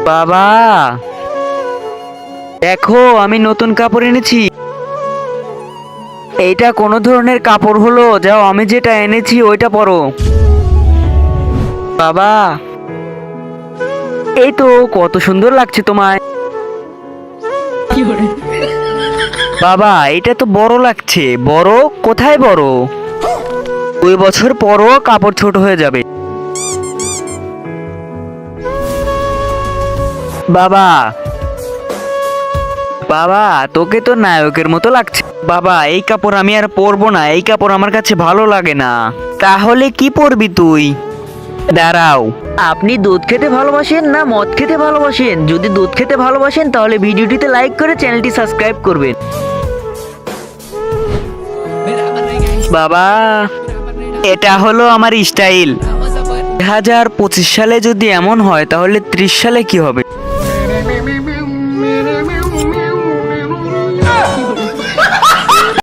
বাবা, দেখো আমি নতুন কাপড় এনেছি। এইটা কোন ধরনের কাপড় হলো? যাও, আমি যেটা এনেছি ওইটা পরো। বাবা, এই তো কত সুন্দর লাগছে তোমায়। বাবা, এটা তো বড় লাগছে। বড় কোথায় বড়? 2 বছর পরও কাপড় ছোট হয়ে যাবে। বাবা, বাবা তোকে তো নায়কের মতো লাগছে। বাবা, এই কাপড় আমি আর পরবো না, এই কাপড় আমার কাছে ভালো লাগে না। তাহলে কি পরবি তুই? দাঁড়াও, আপনি দুধ খেতে ভালোবাসেন না মদ খেতে ভালোবাসেন? যদি দুধ খেতে ভালোবাসেন তাহলে ভিডিওটিতে লাইক করে চ্যানেলটি সাবস্ক্রাইব করবেন। বাবা, এটা হলো আমার স্টাইল। 2025 সালে যদি এমন হয় তাহলে 30 সালে কি হবে?